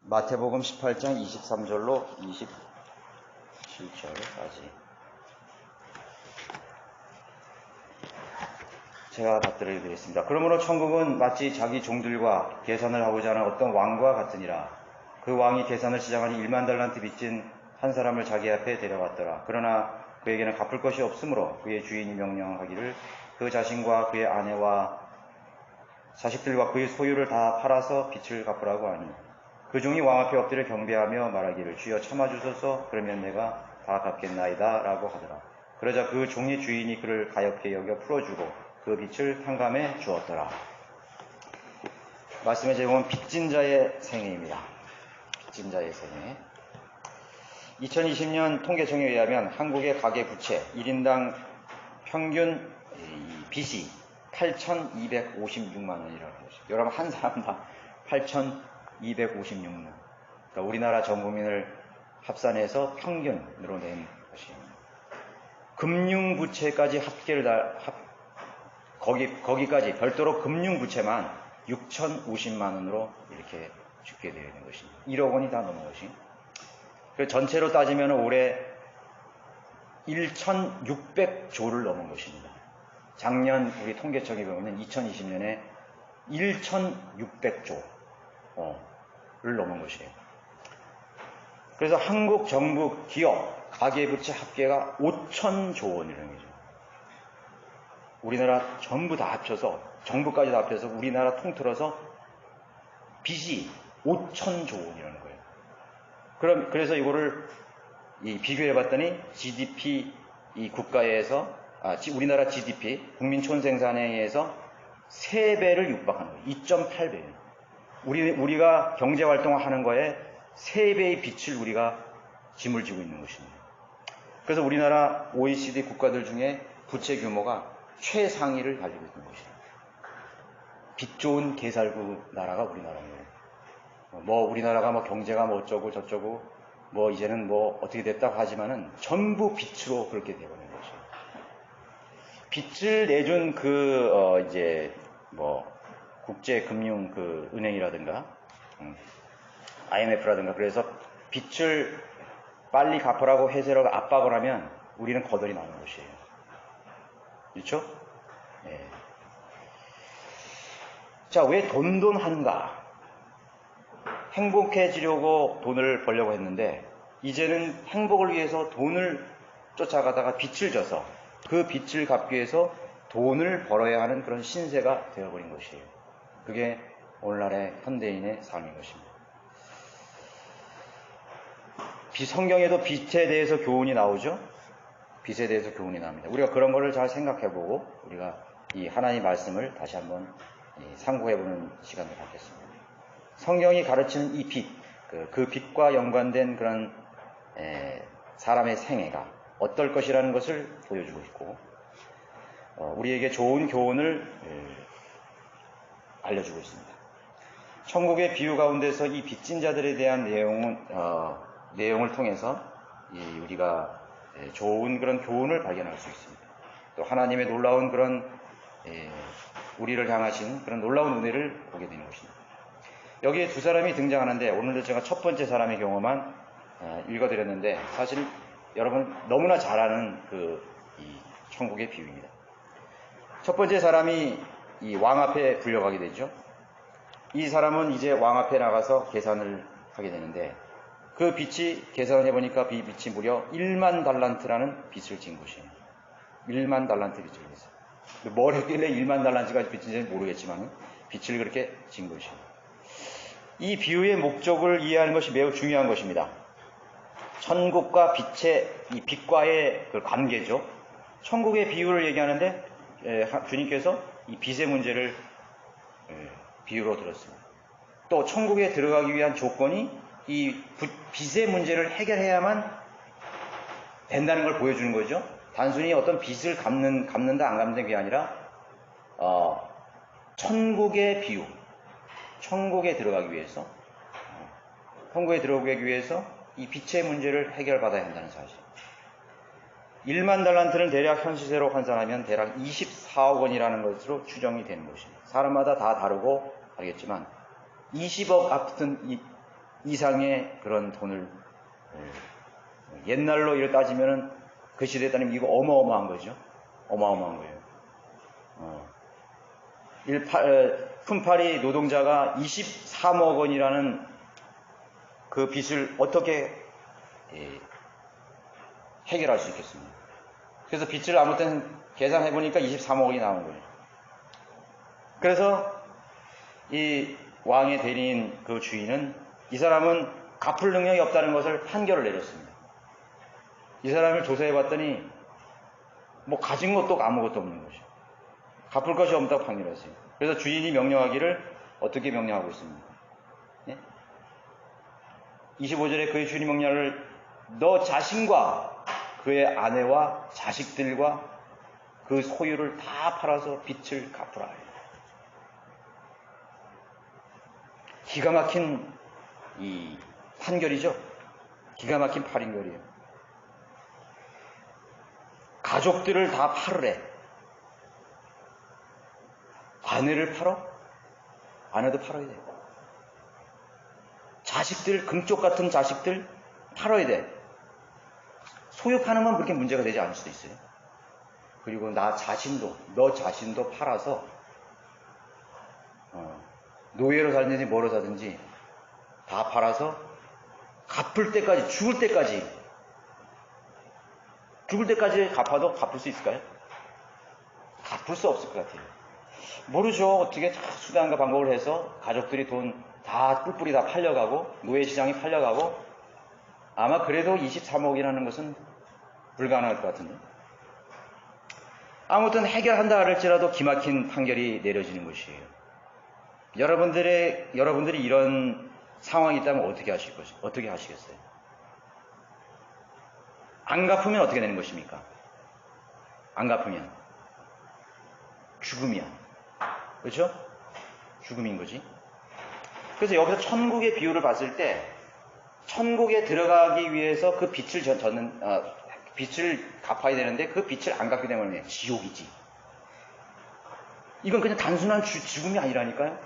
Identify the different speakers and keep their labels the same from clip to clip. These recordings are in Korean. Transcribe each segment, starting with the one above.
Speaker 1: 마태복음 18장 23절로 27절까지 제가 받들어 드리겠습니다. 그러므로 천국은 마치 자기 종들과 계산을 하고자 하는 어떤 왕과 같으니라. 그 왕이 계산을 시작하니 1만 달란트 빚진 한 사람을 자기 앞에 데려왔더라. 그러나 그에게는 갚을 것이 없으므로 그의 주인이 명령하기를 그 자신과 그의 아내와 자식들과 그의 소유를 다 팔아서 빚을 갚으라고 하니, 그 종이 왕 앞에 엎드려 경배하며 말하기를 주여 참아주소서, 그러면 내가 다 갚겠나이다 라고 하더라. 그러자 그 종의 주인이 그를 가엾게 여겨 풀어주고 그 빚을 탕감해 주었더라. 말씀의 제목은 빚진 자의 생애입니다. 빚진 자의 생애. 2020년 통계청에 의하면 한국의 가계부채 1인당 평균 빚이 8,256만 원이라고 하죠. 여러분, 한 사람당 8,256만 원. 그러니까 우리나라 전 국민을 합산해서 평균으로 낸 것입니다. 금융부채까지 거기까지 별도로 금융부채만 6,050만 원으로 이렇게 죽게 되어 있는 것입니다. 1억 원이 다 넘은 것이. 전체로 따지면 올해 1,600조를 넘은 것입니다. 작년 우리 통계청에 보면 2020년에 1,600조를 넘은 것이에요. 그래서 한국 정부 기업 가계부채 합계가 5,000조 원이라는 거죠. 우리나라 전부 다 합쳐서, 정부까지 다 합쳐서 우리나라 통틀어서 빚이 5,000조 원이라는 거예요. 그래서 이거를 비교해 봤더니 GDP 이 국가에서 우리나라 GDP 국민총생산에 의해서 3배를 육박하는 거예요. 2.8배예요. 우리가 경제 활동을 하는 거에 3배의 빚을 우리가 짐을 지고 있는 것입니다. 그래서 우리나라 OECD 국가들 중에 부채 규모가 최상위를 달리고 있는 것입니다. 빚 좋은 개살구 나라가 우리나라입니다. 우리나라가 경제가 어쩌고 저쩌고 이제는 어떻게 됐다고 하지만은 전부 빚으로 그렇게 되어버린 것이죠. 빚을 내준 국제금융 은행이라든가 IMF라든가, 그래서 빚을 빨리 갚으라고 회사로 압박을 하면 우리는 거덜이 나오는 것이에요. 그렇죠? 네. 자, 왜 돈한가? 행복해지려고 돈을 벌려고 했는데, 이제는 행복을 위해서 돈을 쫓아가다가 빚을 져서 그 빚을 갚기 위해서 돈을 벌어야 하는 그런 신세가 되어버린 것이에요. 그게 오늘날의 현대인의 삶인 것입니다. 성경에도 빚에 대해서 교훈이 나오죠? 빚에 대해서 교훈이 나옵니다. 우리가 그런 거를 잘 생각해보고 우리가 이 하나님의 말씀을 다시 한번 상고해보는 시간을 갖겠습니다. 성경이 가르치는 이 빚, 그 빚과 연관된 그런 사람의 생애가 어떨 것이라는 것을 보여주고 있고, 우리에게 좋은 교훈을 알려주고 있습니다. 천국의 비유 가운데서 이 빚진 자들에 대한 내용을 통해서 우리가 좋은 그런 교훈을 발견할 수 있습니다. 또 하나님의 놀라운 그런 우리를 향하신 그런 놀라운 은혜를 보게 되는 것입니다. 여기에 두 사람이 등장하는데, 오늘도 제가 첫 번째 사람의 경우만 읽어드렸는데, 사실 여러분 너무나 잘 아는 이 천국의 비유입니다. 첫 번째 사람이 이 왕 앞에 불려가게 되죠. 이 사람은 이제 왕 앞에 나가서 계산을 하게 되는데, 그 빚이 계산을 해보니까 빚이 무려 1만 달란트라는 빚을 진 것이에요. 1만 달란트 빚을 졌어요. 뭘 했길래 1만 달란트까지 빚진지는 모르겠지만 빚을 그렇게 진 것이에요. 이 비유의 목적을 이해하는 것이 매우 중요한 것입니다. 천국과 이 빚과의 그 관계죠. 천국의 비유를 얘기하는데 주님께서 이 빚의 문제를 비유로 들었습니다. 또 천국에 들어가기 위한 조건이 이 빚의 문제를 해결해야만 된다는 걸 보여주는 거죠. 단순히 어떤 빚을 갚는다 안 갚는 게 아니라 천국의 비유, 천국에 들어가기 위해서 이 빚의 문제를 해결받아야 한다는 사실. 1만 달란트는 대략 현 시세로 환산하면 대략 24억 원이라는 것으로 추정이 되는 것입니다. 사람마다 다 다르고 하겠지만 20억, 아무튼 이상의 그런 돈을, 옛날로 이렇게 따지면은 그 시대에 따르면 이거 어마어마한 거죠. 어마어마한 거예요. 품팔이 노동자가 23억 원이라는 그 빚을 어떻게 해결할 수 있겠습니까? 그래서 빚을 아무튼 계산해 보니까 23억이 나온 거예요. 그래서 이 왕의 대리인 그 주인은 이 사람은 갚을 능력이 없다는 것을 판결을 내렸습니다. 이 사람을 조사해 봤더니 뭐 가진 것도 아무것도 없는 거죠. 갚을 것이 없다고 판결했어요. 그래서 주인이 명령하기를 어떻게 명령하고 있습니까? 예? 25절에 그의 주인이 명령을 너 자신과 그의 아내와 자식들과 그 소유를 다 팔아서 빚을 갚으라. 기가 막힌 이 판결이죠. 기가 막힌 판결이에요. 가족들을 다 팔으래. 아내를 팔어? 아내도 팔아야 돼. 자식들, 금쪽 같은 자식들 팔아야 돼. 소유 파는 건 그렇게 문제가 되지 않을 수도 있어요. 그리고 너 자신도 팔아서 노예로 살든지 뭐로 살든지 다 팔아서 갚을 때까지, 죽을 때까지 갚아도 갚을 수 있을까요? 갚을 수 없을 것 같아요. 모르죠. 어떻게 수단과 방법을 해서 가족들이 돈 다 뿔뿔이 다 팔려가고 노예 시장이 팔려가고 아마 그래도 23억이라는 것은 불가능할 것 같은데. 아무튼 해결한다 할지라도 기막힌 판결이 내려지는 것이에요. 여러분들이 이런 상황이 있다면 어떻게 하시겠어요? 안 갚으면 어떻게 되는 것입니까? 안 갚으면 죽음이야. 그렇죠? 죽음인 거지. 그래서 여기서 천국의 비유를 봤을 때 천국에 들어가기 위해서 그 빚을 빚을 갚아야 되는데 그 빚을 안 갚게 되면 지옥이지. 이건 그냥 단순한 죽음이 아니라니까요.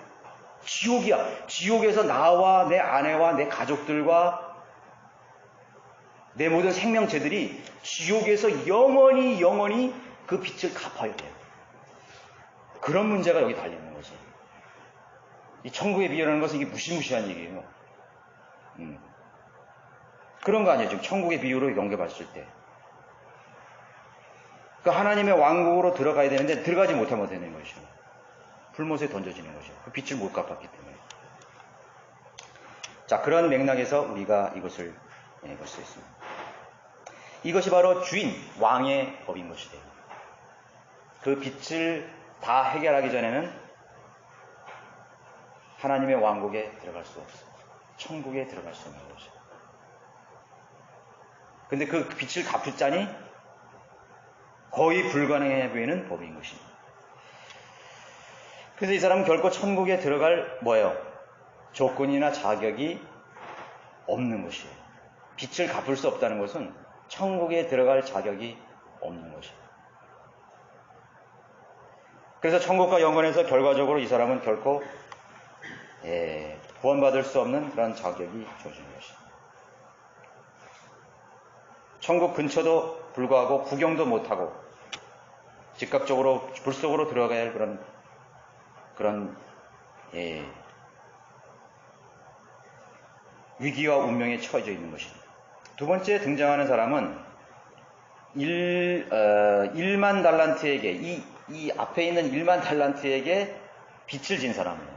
Speaker 1: 지옥이야. 지옥에서 나와 내 아내와 내 가족들과 내 모든 생명체들이 지옥에서 영원히 그 빚을 갚아야 돼요. 그런 문제가 여기 달리는 거지. 이 천국의 비유라는 것은 이게 무시무시한 얘기예요. 그런 거 아니에요. 지금 천국의 비유로 연결봤을 때. 그 하나님의 왕국으로 들어가야 되는데 들어가지 못하면 되는 것이죠. 불못에 던져지는 것이죠. 그 빚을 못 갚았기 때문에. 자, 그런 맥락에서 우리가 이것을 볼 수 있습니다. 이것이 바로 주인, 왕의 법인 것이 돼요. 그 빚을 다 해결하기 전에는 하나님의 왕국에 들어갈 수 없어요. 천국에 들어갈 수 없는 거죠. 근데 그 빚을 갚을 자니 거의 불가능해 보이는 법인 것입니다. 그래서 이 사람은 결코 천국에 들어갈 조건이나 자격이 없는 것이에요. 빚을 갚을 수 없다는 것은 천국에 들어갈 자격이 없는 것이에요. 그래서 천국과 연관해서 결과적으로 이 사람은 결코 구원받을 수 없는 그런 자격이 주어진 것입니다. 천국 근처도 불구하고 구경도 못하고 즉각적으로 불속으로 들어가야 할 그런 위기와 운명에 처해져 있는 것입니다. 두 번째 등장하는 사람은 1만 달란트에게 이 앞에 있는 1만 달란트에게 빚을 진 사람이에요.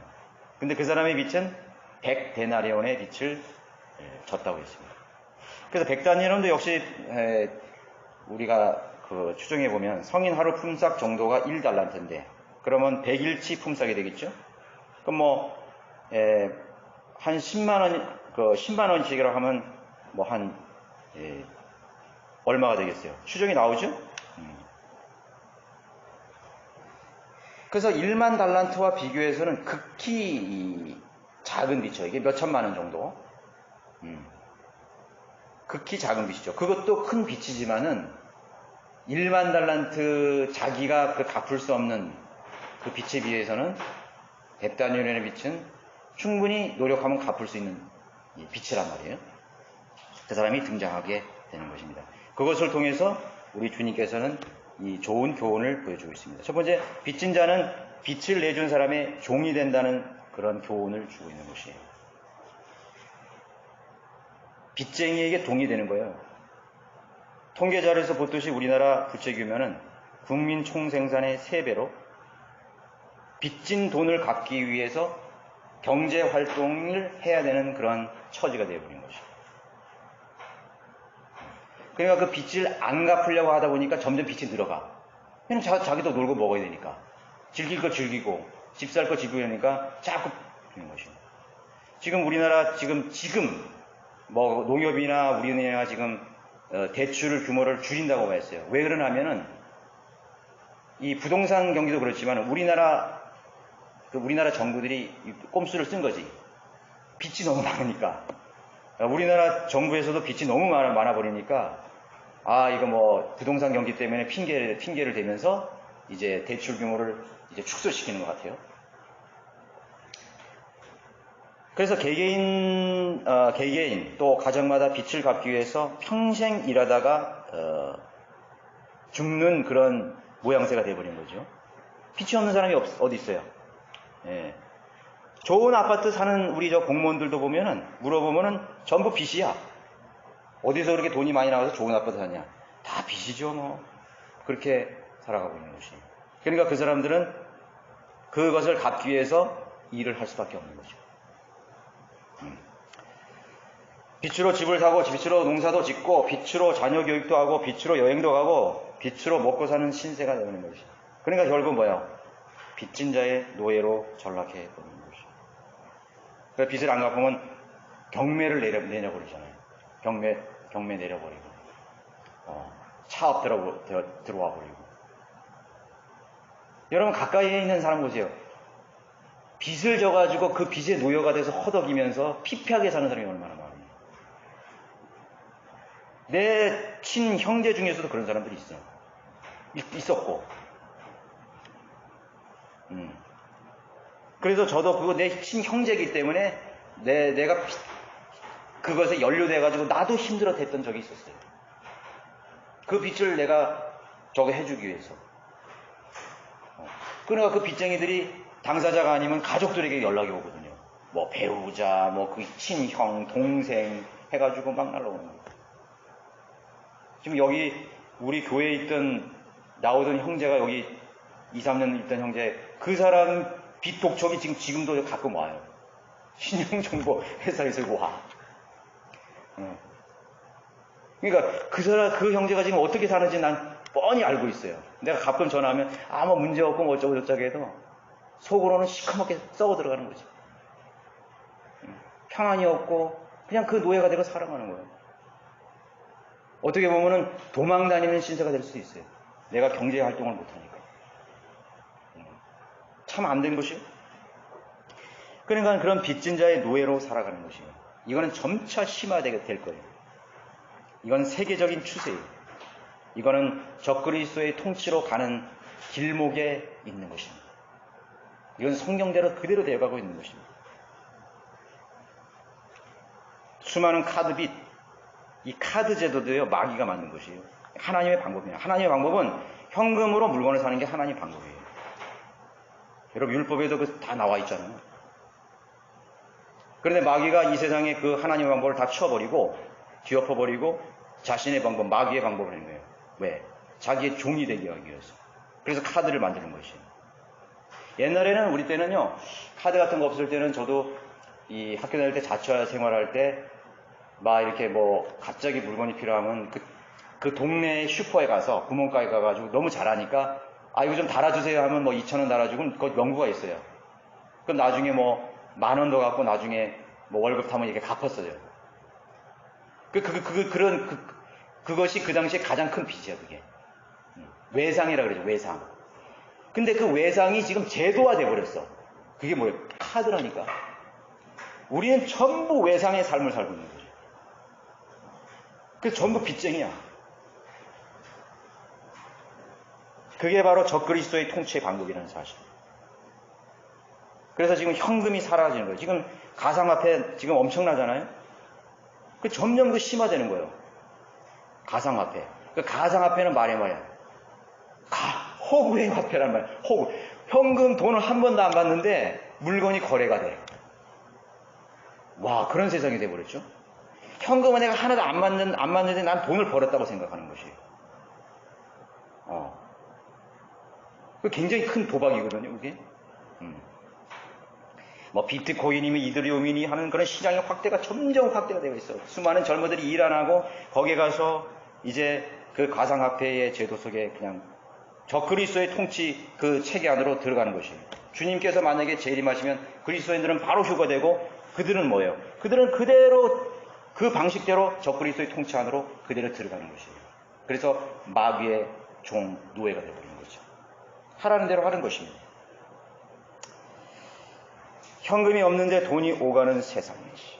Speaker 1: 근데 그 사람의 빚은 100데나리온의 빚을 졌다고 했습니다. 그래서 100데나리온도 역시 우리가 추정해 보면 성인 하루 품삯 정도가 1달란트인데 그러면 100일치 품삯이 되겠죠? 그럼 한 10만 원, 10만 원씩이라고 하면 얼마가 되겠어요? 추정이 나오죠? 그래서 1만 달란트와 비교해서는 극히 작은 빚이죠. 이게 몇 천만 원 정도. 극히 작은 빚이죠. 그것도 큰 빚이지만은 1만 달란트 자기가 갚을 수 없는 그 빚에 비해서는 100데나리온의 빚은 충분히 노력하면 갚을 수 있는 빛이란 말이에요. 그 사람이 등장하게 되는 것입니다. 그것을 통해서 우리 주님께서는 이 좋은 교훈을 보여주고 있습니다. 첫 번째, 빚진 자는 빛을 내준 사람의 종이 된다는 그런 교훈을 주고 있는 것이에요. 빚쟁이에게 동이 되는 거예요. 통계 자료에서 보듯이 우리나라 부채 규모는 국민 총생산의 3배로 빚진 돈을 갚기 위해서 경제 활동을 해야 되는 그런 처지가 되어버린 것이죠. 그러니까 그 빚을 안 갚으려고 하다 보니까 점점 빚이 늘어가. 그냥 자기도 놀고 먹어야 되니까. 즐길 거 즐기고, 집 살 거 지고 하니까 자꾸 되는 것이죠. 지금 우리나라 지금 뭐 농협이나 우리나라가 지금 대출 규모를 줄인다고 했어요. 왜 그러냐면은 이 부동산 경기도 그렇지만 우리나라 정부들이 꼼수를 쓴 거지. 빚이 너무 많으니까. 우리나라 정부에서도 빚이 너무 많아 버리니까 이거 뭐 부동산 경기 때문에 핑계를 대면서 이제 대출 규모를 이제 축소시키는 것 같아요. 그래서 개개인 또 가정마다 빚을 갚기 위해서 평생 일하다가 죽는 그런 모양새가 되어버린 거죠. 빚이 없는 사람이 어디 있어요? 예. 좋은 아파트 사는 우리 저 공무원들도 물어보면은 전부 빚이야. 어디서 그렇게 돈이 많이 나와서 좋은 아파트 사냐? 다 빚이죠, 뭐. 그렇게 살아가고 있는 것이. 그러니까 그 사람들은 그것을 갚기 위해서 일을 할 수밖에 없는 거죠. 빚으로 집을 사고, 빚으로 농사도 짓고, 빚으로 자녀 교육도 하고, 빚으로 여행도 가고, 빚으로 먹고 사는 신세가 되는 것이. 그러니까 결국 뭐예요? 빚진 자의 노예로 전락해 버리는 것이. 그 빚을 안 갚으면 경매를 내려버리잖아요. 경매 내려버리고, 차업 들어와 버리고. 여러분 가까이에 있는 사람 보세요. 빚을 져가지고 그 빚의 노예가 돼서 허덕이면서 피폐하게 사는 사람이 얼마나 많아요. 내 친형제 중에서도 그런 사람들이 있었고. 그래서 저도 그거 내 친형제이기 때문에 내가 그것에 연루돼가지고 나도 힘들었던 적이 있었어요. 그 빚을 내가 저거 해주기 위해서. 그러니까 그 빚쟁이들이 당사자가 아니면 가족들에게 연락이 오거든요. 뭐 배우자, 뭐 그 친형, 동생 해가지고 막 날라오는 거예요. 지금 여기 우리 교회에 나오던 형제가 여기 2, 3년 있던 형제, 그 사람 빚 독촉이 지금도 가끔 와요. 신용정보 회사에서 와. 그러니까 그 형제가 지금 어떻게 사는지 난 뻔히 알고 있어요. 내가 가끔 전화하면 뭐 문제 없고 뭐 어쩌고 저쩌고 해도 속으로는 시커멓게 썩어 들어가는 거지. 평안이 없고 그냥 그 노예가 되고 살아가는 거예요. 어떻게 보면은 도망 다니는 신세가 될 수도 있어요. 내가 경제 활동을 못하니까. 참 안 된 것이요. 그러니까 그런 빚진 자의 노예로 살아가는 것이에요. 이거는 점차 심화되게 될 거예요. 이건 세계적인 추세예요. 이거는 적그리스도의 통치로 가는 길목에 있는 것입니다. 이건 성경대로 그대로 되어가고 있는 것입니다. 수많은 카드빚, 이 카드 제도도요, 마귀가 만든 것이에요. 하나님의 방법이에요. 하나님의 방법은 현금으로 물건을 사는 게 하나님의 방법이에요. 여러분 율법에도 다 나와 있잖아요. 그런데 마귀가 이 세상에 그 하나님의 방법을 다 치워버리고 뒤엎어버리고 자신의 방법, 마귀의 방법을 하는 거예요. 왜? 자기의 종이 되게 하기 위해서. 그래서 카드를 만드는 것이에요. 옛날에는 우리 때는요, 카드 같은 거 없을 때는 저도 이 학교 다닐 때 자취 생활할 때 막 이렇게 뭐 갑자기 물건이 필요하면 그 동네 슈퍼에 가서 구멍가게 가가지고 너무 잘하니까 이거 좀 달아주세요 하면 뭐 2,000원 달아주고 그거 명부가 있어요. 그럼 나중에 뭐 10,000원 더 갖고 나중에 뭐 월급 타면 이렇게 갚았어요. 그것이 그 당시에 가장 큰 빚이야, 그게. 외상이라 그러죠, 외상. 근데 그 외상이 지금 제도화 돼버렸어. 그게 뭐예요? 카드라니까. 우리는 전부 외상의 삶을 살고 있는 거죠. 그래서 전부 빚쟁이야. 그게 바로 적그리스도의 통치의 방법이라는 사실. 그래서 지금 현금이 사라지는 거예요. 지금 가상화폐 지금 엄청나잖아요. 그 점점 그 심화되는 거예요. 가상화폐. 그 가상화폐는 말이 뭐야? 허구의 화폐란 말이야. 허구. 현금 돈을 한 번도 안 받는데 물건이 거래가 돼. 와, 그런 세상이 돼버렸죠. 현금은 내가 하나도 안 맞는데 난 돈을 벌었다고 생각하는 것이에요. 그 굉장히 큰 도박이거든요, 그게. 뭐 비트코인이니 이더리움이니 하는 그런 시장의 확대가 점점 확대가 되고 있어요. 수많은 젊은들이 일 안 하고 거기에 가서 이제 그 가상화폐의 제도 속에 그냥 적그리스도의 통치 그 체계 안으로 들어가는 것이에요. 주님께서 만약에 재림하시면 그리스도인들은 바로 휴거되고 그들은 뭐예요? 그들은 그대로 그 방식대로 적그리스도의 통치 안으로 그대로 들어가는 것이에요. 그래서 마귀의 종 노예가 되어버리는 거죠. 하라는 대로 하는 것입니다. 현금이 없는데 돈이 오가는 세상이지.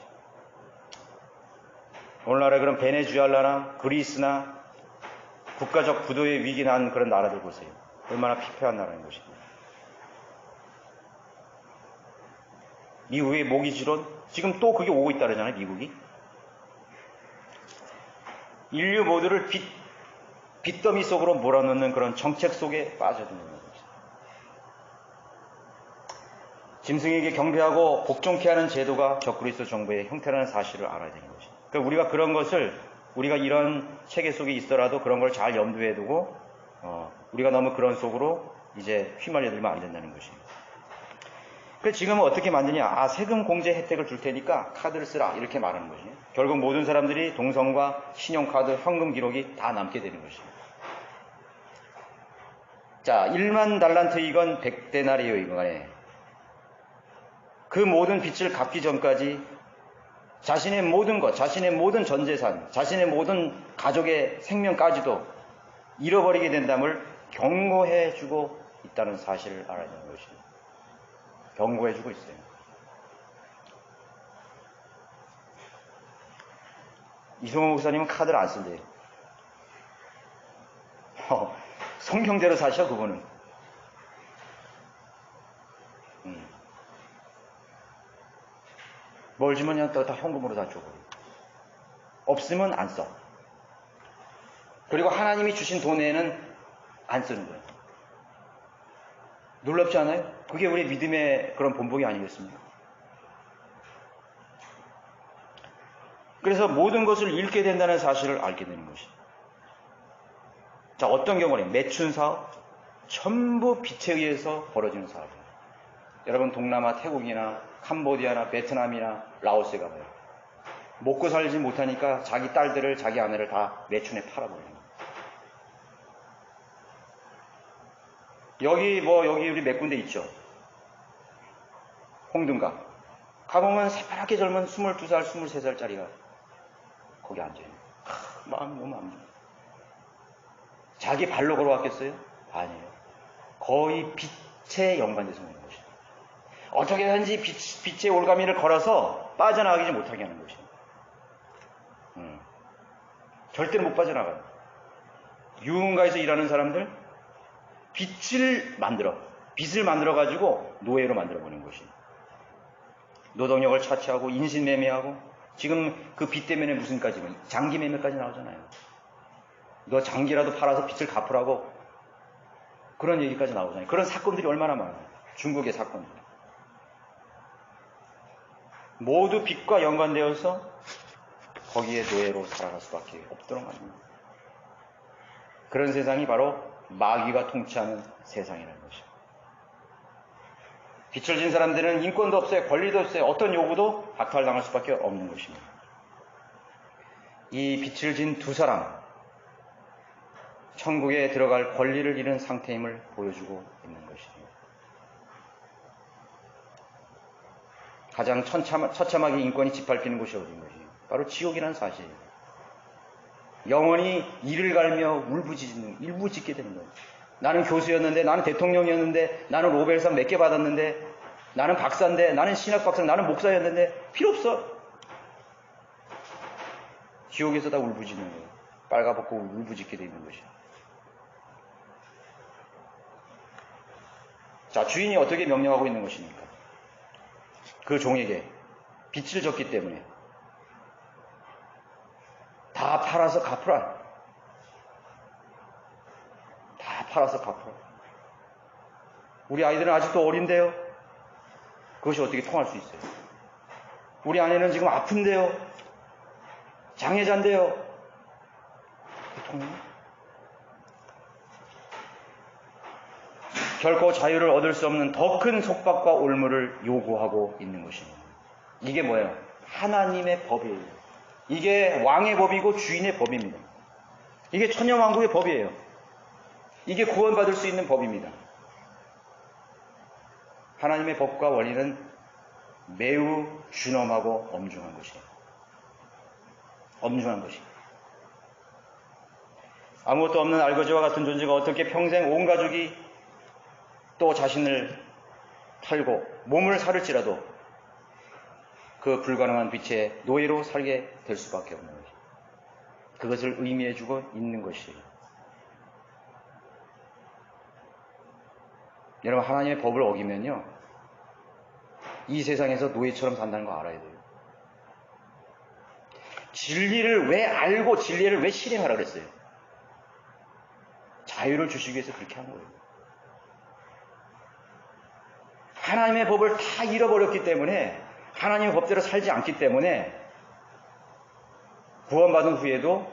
Speaker 1: 오늘날의 그런 베네수엘라나 그리스나 국가적 부도의 위기 난 그런 나라들 보세요. 얼마나 피폐한 나라인 것입니다. 미국의 모기지론, 지금 또 그게 오고 있다 그러잖아요, 미국이. 인류 모두를 빚더미 속으로 몰아넣는 그런 정책 속에 빠져드는 거죠. 짐승에게 경배하고 복종케 하는 제도가 적그리스도 정부의 형태라는 사실을 알아야 되는 것이죠. 그러니까 우리가 그런 것을, 우리가 이런 체계 속에 있더라도 그런 걸 잘 염두에 두고 우리가 너무 그런 속으로 이제 휘말려들면 안 된다는 것입니다. 그래서 지금은 어떻게 만드냐? 세금 공제 혜택을 줄 테니까 카드를 쓰라, 이렇게 말하는 것이에요. 결국 모든 사람들이 동선과 신용카드, 현금 기록이 다 남게 되는 것입니다. 자, 1만 달란트 이건 100데나리오 이거네. 그 모든 빚을 갚기 전까지 자신의 모든 것, 자신의 모든 전재산, 자신의 모든 가족의 생명까지도 잃어버리게 된다음을 경고해주고 있다는 사실을 알아야 되는 것입니다. 경고해주고 있어요. 이성호 목사님은 카드를 안 쓴대요. 성경대로 사셔, 그분은. 뭘 주면 그냥 다 현금으로 다 줘버려. 없으면 안 써. 그리고 하나님이 주신 돈 외에는 안 쓰는 거예요. 놀랍지 않아요? 그게 우리 믿음의 그런 본보기 아니겠습니까? 그래서 모든 것을 잃게 된다는 사실을 알게 되는 것이죠. 자, 어떤 경우는 매춘 사업, 전부 빚에 의해서 벌어지는 사업입니다. 여러분 동남아 태국이나 캄보디아나 베트남이나 라오스에 가봐요. 먹고 살지 못하니까 자기 딸들을, 자기 아내를 다 매춘에 팔아버려요. 여기 우리 몇 군데 있죠? 홍등가. 가보면 새파랗게 젊은 22살, 23살짜리가 거기 앉아요. 마음이 너무 안 좋아. 자기 발로 걸어왔겠어요? 아니에요. 거의 빛에 연관돼서 오는 것이죠. 어떻게든지 빛의 올가미를 걸어서 빠져나가지 못하게 하는 것이죠. 절대로 못 빠져나가요. 유흥가에서 일하는 사람들, 빚을 만들어가지고 노예로 만들어보는 것이죠. 노동력을 차치하고 인신매매하고, 지금 그 빚 때문에 무슨까지는 장기매매까지 나오잖아요. 너 장기라도 팔아서 빚을 갚으라고 그런 얘기까지 나오잖아요. 그런 사건들이 얼마나 많아요. 중국의 사건들. 모두 빚과 연관되어서 거기에 노예로 살아갈 수밖에 없도록 합니다. 그런 세상이 바로 마귀가 통치하는 세상이라는 것입니다. 빚을 진 사람들은 인권도 없어요. 권리도 없어요. 어떤 요구도 박탈당할 수밖에 없는 것입니다. 이 빚을 진 두 사람, 천국에 들어갈 권리를 잃은 상태임을 보여주고 있는 것입니다. 가장 처참하게 인권이 짓밟히는 곳이 어딘 것이에요? 바로 지옥이라는 사실이에요. 영원히 이를 갈며 울부짖게 되는 거예요. 나는 교수였는데, 나는 대통령이었는데, 나는 노벨상 몇 개 받았는데, 나는 박사인데, 나는 신학 박사, 나는 목사였는데 필요 없어. 지옥에서 다 울부짖는 거예요. 빨가벗고 울부짖게 되는 것이에요. 자, 주인이 어떻게 명령하고 있는 것입니까? 그 종에게 빚을 졌기 때문에 다 팔아서 갚으라. 다 팔아서 갚으라. 우리 아이들은 아직도 어린데요. 그것이 어떻게 통할 수 있어요? 우리 아내는 지금 아픈데요. 장애자인데요. 통해요? 결코 자유를 얻을 수 없는 더 큰 속박과 올무를 요구하고 있는 것입니다. 이게 뭐예요? 하나님의 법이에요. 이게 왕의 법이고 주인의 법입니다. 이게 천년왕국의 법이에요. 이게 구원받을 수 있는 법입니다. 하나님의 법과 원리는 매우 준엄하고 엄중한 것이에요. 엄중한 것이에요. 아무것도 없는 알거지와 같은 존재가 어떻게 평생 온 가족이 또 자신을 팔고 몸을 사를지라도 그 불가능한 빛의 노예로 살게 될 수밖에 없는 것이에요. 그것을 의미해주고 있는 것이에요. 여러분, 하나님의 법을 어기면요, 이 세상에서 노예처럼 산다는 거 알아야 돼요. 진리를 왜 알고 진리를 왜 실행하라 그랬어요? 자유를 주시기 위해서 그렇게 한 거예요. 하나님의 법을 다 잃어버렸기 때문에, 하나님의 법대로 살지 않기 때문에 구원받은 후에도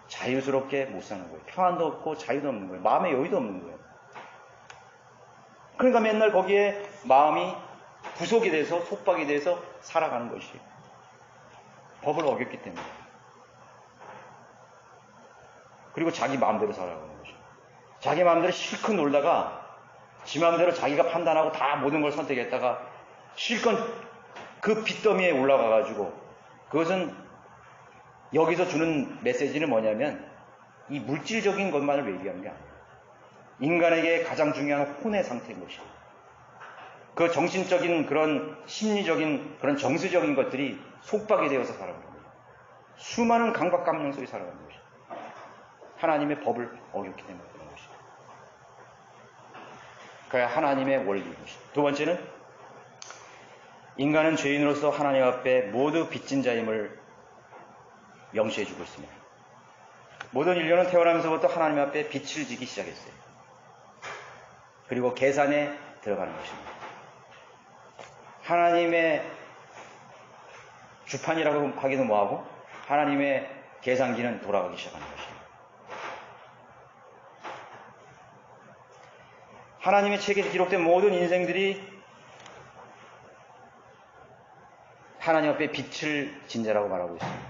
Speaker 1: 자유스럽게 못 사는 거예요. 평안도 없고 자유도 없는 거예요. 마음의 여유도 없는 거예요. 그러니까 맨날 거기에 마음이 구속이 돼서 속박이 돼서 살아가는 것이에요. 법을 어겼기 때문에. 그리고 자기 마음대로 살아가는 것이에요. 자기 마음대로 실컷 놀다가 지 마음대로 자기가 판단하고 다 모든 걸 선택했다가 실컷 그 빚더미에 올라가가지고, 그것은 여기서 주는 메시지는 뭐냐면 이 물질적인 것만을 얘기하는 게 아니에요. 인간에게 가장 중요한 혼의 상태인 것이에요. 그 정신적인 그런 심리적인 그런 정서적인 것들이 속박이 되어서 살아가는 거예요. 수많은 강박감정 속에 살아가는 것이에요. 하나님의 법을 어겼기 때문에 그런 것이에요. 그래야 하나님의 원리인 것이에요. 두 번째는 인간은 죄인으로서 하나님 앞에 모두 빚진 자임을 명시해주고 있습니다. 모든 인류는 태어나면서부터 하나님 앞에 빚을 지기 시작했어요. 그리고 계산에 들어가는 것입니다. 하나님의 주판이라고 하기는 뭐하고 하나님의 계산기는 돌아가기 시작하는 것입니다. 하나님의 책에 기록된 모든 인생들이 하나님 앞에 빚을 진 자라고 말하고 있습니다.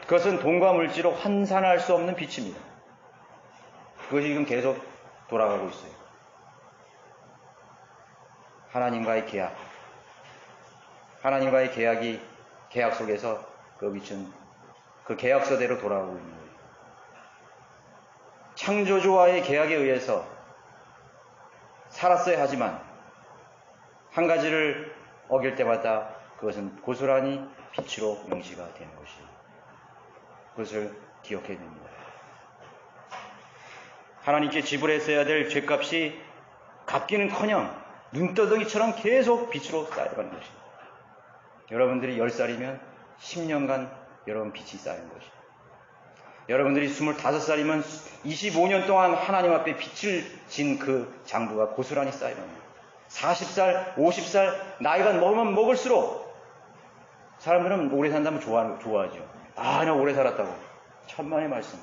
Speaker 1: 그것은 돈과 물질로 환산할 수 없는 빚입니다. 그것이 지금 계속 돌아가고 있어요. 하나님과의 계약. 하나님과의 계약 속에서 그 빚은 그 계약서대로 돌아가고 있는 거예요. 창조주와의 계약에 의해서 살았어야 하지만 한 가지를 어길 때마다 그것은 고스란히 빚으로 명시가 되는 것이에요. 그것을 기억해야 됩니다. 하나님께 지불했어야 될 죗값이 갚기는커녕 눈떠덩이처럼 계속 빚으로 쌓여가는 것입니다. 여러분들이 10살이면 10년간 여러분 빚이 쌓이는 것입니다. 여러분들이 25살이면 25년 동안 하나님 앞에 빚을 진 그 장부가 고스란히 쌓여갑니다. 40살, 50살 나이가 먹으면 먹을수록 사람들은 오래 산다면 좋아하죠. 아, 나 오래 살았다고. 천만의 말씀.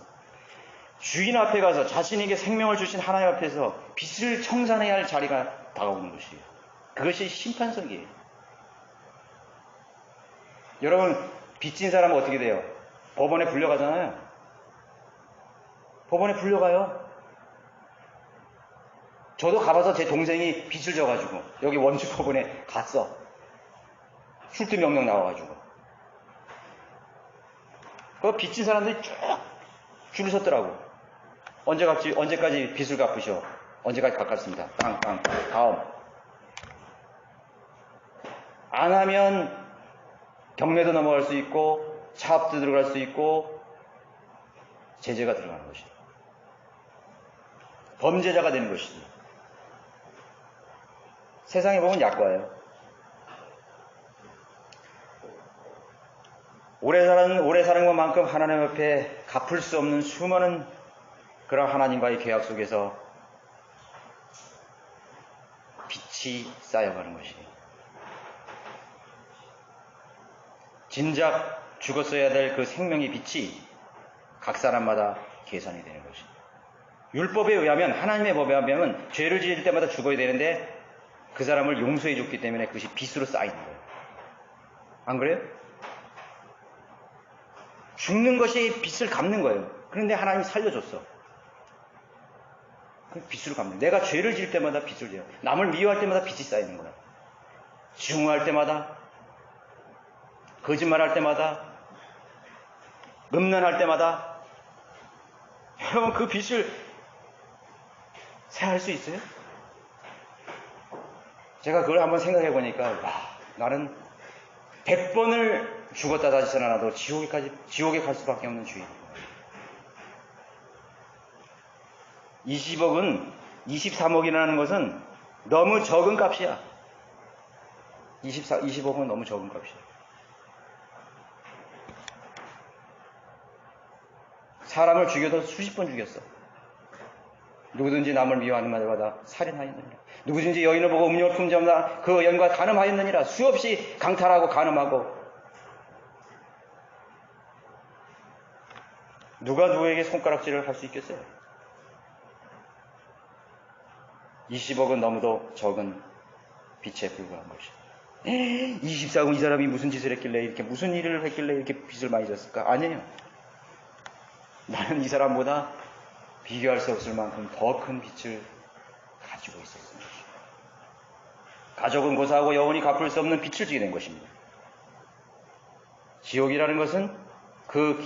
Speaker 1: 주인 앞에 가서 자신에게 생명을 주신 하나님 앞에서 빚을 청산해야 할 자리가 다가오는 것이에요. 그것이 심판석이에요. 여러분, 빚진 사람은 어떻게 돼요? 법원에 불려가잖아요. 법원에 불려가요. 저도 가봐서 제 동생이 빚을 져가지고 여기 원주법원에 갔어. 출두 명령 나와가지고. 그 빚진 사람들이 쭉 줄을 섰더라고. 언제까지 빚을 갚으셔? 언제까지 갚았습니다. 땅. 다음. 안 하면 경매도 넘어갈 수 있고 차압도 들어갈 수 있고 제재가 들어가는 것이죠. 범죄자가 되는 것이죠. 세상에 보면 약과예요. 오래 사는 것만큼 하나님 앞에 갚을 수 없는 수많은 그런 하나님과의 계약 속에서 빛이 쌓여가는 것이에요. 진작 죽었어야 될 그 생명의 빛이 각 사람마다 계산이 되는 것이에요. 율법에 의하면, 하나님의 법에 의하면 죄를 지을 때마다 죽어야 되는데 그 사람을 용서해 줬기 때문에 그것이 빛으로 쌓이는 거예요. 안 그래요? 죽는 것이 빛을 갚는 거예요. 그런데 하나님이 살려줬어. 그 빛으로 갚는 거예요. 내가 죄를 지을 때마다 빛을 지어요. 남을 미워할 때마다 빛이 쌓이는 거예요. 증오할 때마다, 거짓말할 때마다, 음란할 때마다. 여러분, 그 빛을 새할 수 있어요? 제가 그걸 한번 생각해 보니까, 와, 나는 100번을 죽었다 다시 살아나도 지옥에 갈 수밖에 없는 주인. 20억은, 23억이라는 것은 너무 적은 값이야. 20억은 너무 적은 값이야. 사람을 죽여도 수십 번 죽였어. 누구든지 남을 미워하는 말마다 살인하였느니라. 누구든지 여인을 보고 음욕을 품자마자 그 여인과 간음하였느니라. 수없이 강탈하고 간음하고. 누가 누구에게 손가락질을 할 수 있겠어요? 20억은 너무도 적은 빛에 불과한 것이다. 24억은 이 사람이 무슨 짓을 했길래 이렇게, 무슨 일을 했길래 이렇게 빛을 많이 졌을까? 아니에요. 나는 이 사람보다 비교할 수 없을 만큼 더 큰 빛을 가지고 있었습니다. 가족은 고사하고 영원히 갚을 수 없는 빛을 지게 된 것입니다. 지옥이라는 것은 그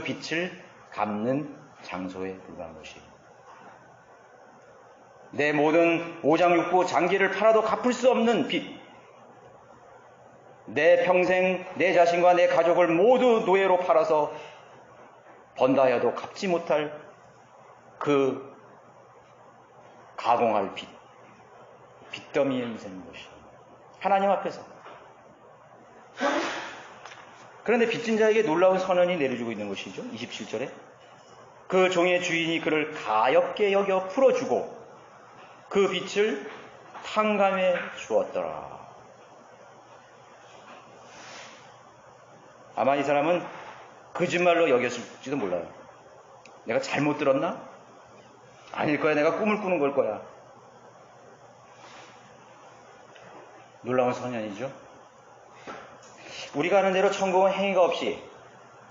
Speaker 1: 빛을 갚는 장소에 불과한 것이에요. 내 모든 오장육부 장기를 팔아도 갚을 수 없는 빛. 내 평생 내 자신과 내 가족을 모두 노예로 팔아서 번다 해도 갚지 못할 그 가공할 빛. 빛더미의 인생인 것이 하나님 앞에서. 그런데 빚진 자에게 놀라운 선언이 내려주고 있는 것이죠. 27절에 그 종의 주인이 그를 가엾게 여겨 풀어주고 그 빛을 탕감해 주었더라. 아마 이 사람은 거짓말로 여겼을지도 몰라요. 내가 잘못 들었나? 아닐 거야. 내가 꿈을 꾸는 걸 거야. 놀라운 선언이죠. 우리가 아는 대로 천국은 행위가 없이,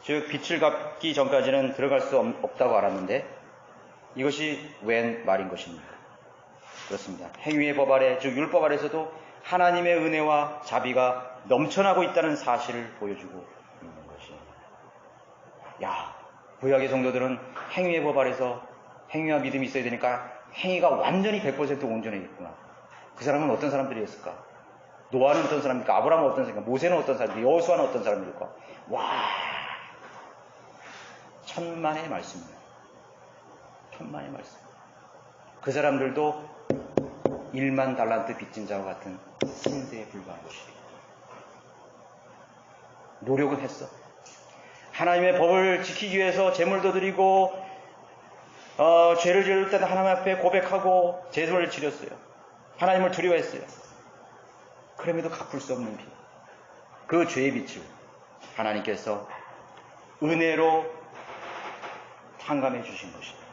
Speaker 1: 즉 빛을 갚기 전까지는 들어갈 수 없다고 알았는데 이것이 웬 말인 것입니까? 그렇습니다. 행위의 법 아래, 즉 율법 아래서도 하나님의 은혜와 자비가 넘쳐나고 있다는 사실을 보여주고 있는 것이에요. 야, 구약의 성도들은 행위의 법 아래서 행위와 믿음이 있어야 되니까 행위가 완전히 100% 온전해졌구나. 그 사람은 어떤 사람들이었을까? 노아는 어떤 사람입니까? 아브라함은 어떤 사람입니까? 모세는 어떤 사람입니까? 여호수아는 어떤 사람입니까? 와, 천만의 말씀입니다. 천만의 말씀. 그 사람들도 1만 달란트 빚진 자와 같은 신세에 불과한 것이에요. 노력은 했어. 하나님의 법을 지키기 위해서 제물도 드리고 죄를 지을 때는 하나님 앞에 고백하고 제물을 지렸어요. 하나님을 두려워했어요. 그럼에도 갚을 수 없는 빛, 그 죄의 빛을 하나님께서 은혜로 탕감해 주신 것입니다.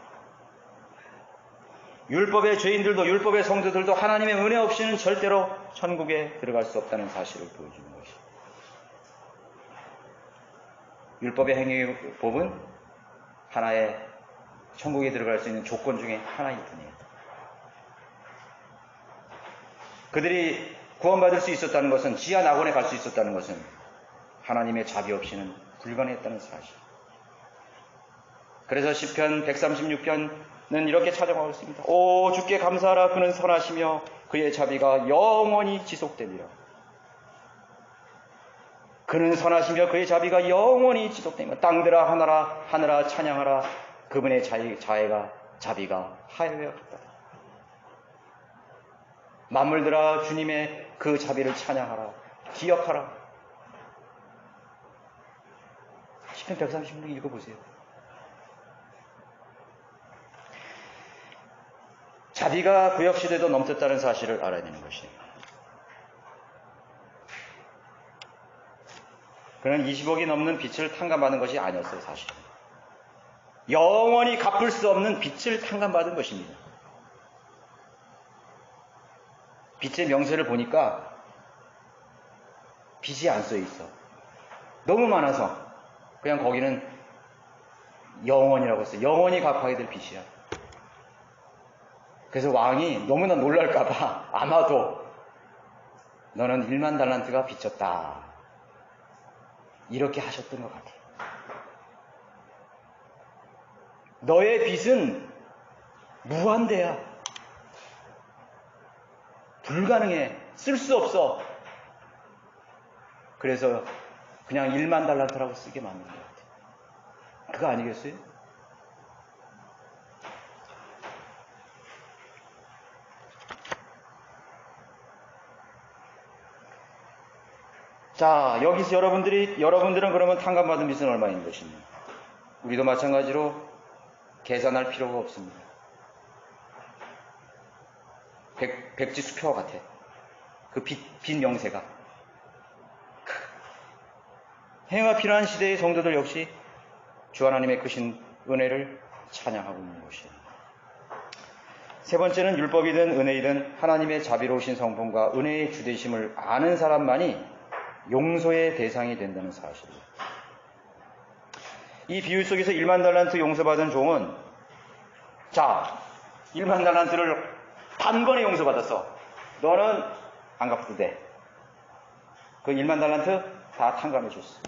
Speaker 1: 율법의 죄인들도 율법의 성도들도 하나님의 은혜 없이는 절대로 천국에 들어갈 수 없다는 사실을 보여주는 것입니다. 율법의 행위의 법은 하나의 천국에 들어갈 수 있는 조건 중에 하나일 뿐이에요. 그들이 구원받을 수 있었다는 것은, 지하 낙원에 갈 수 있었다는 것은 하나님의 자비 없이는 불가능했다는 사실. 그래서 시편 136편은 이렇게 찬양하고 있습니다. 오, 주께 감사하라. 그는 선하시며 그의 자비가 영원히 지속되리라. 그는 선하시며 그의 자비가 영원히 지속되며 땅들아 하늘아 찬양하라. 그분의 자비가 하늘에 같다. 만물들아 주님의 그 자비를 찬양하라. 기억하라. 시편 136 읽어보세요. 자비가 구역시대도 넘쳤다는 사실을 알아야 되는 것이에요. 그는 20억이 넘는 빚을 탕감받은 것이 아니었어요, 사실은. 영원히 갚을 수 없는 빚을 탕감받은 것입니다. 빚의 명세를 보니까 빚이 안 써 있어. 너무 많아서 그냥 거기는 영원이라고 써요. 영원히 갚아야 될 빚이야. 그래서 왕이 너무나 놀랄까봐 아마도 너는 1만 달란트가 빚졌다, 이렇게 하셨던 것 같아요. 너의 빚은 무한대야. 불가능해. 쓸 수 없어. 그래서 그냥 1만 달란트라고 쓰게 만든 것 같아요. 그거 아니겠어요? 자, 여기서 여러분들은 그러면 탕감받은 빚은 얼마인 것입니까? 우리도 마찬가지로 계산할 필요가 없습니다. 백지수표와 같아. 그 빚 명세가. 행위가 필요한 시대의 성도들 역시 주 하나님의 크신 은혜를 찬양하고 있는 것이에요. 세 번째는 율법이든 은혜이든 하나님의 자비로우신 성품과 은혜의 주되심을 아는 사람만이 용서의 대상이 된다는 사실입니다. 이 비유 속에서 1만 달란트 용서받은 종은, 자, 1만 달란트를 단번에 용서받았어. 너는 안 갚아도 돼. 그 1만 달란트 다 탕감해 줬어.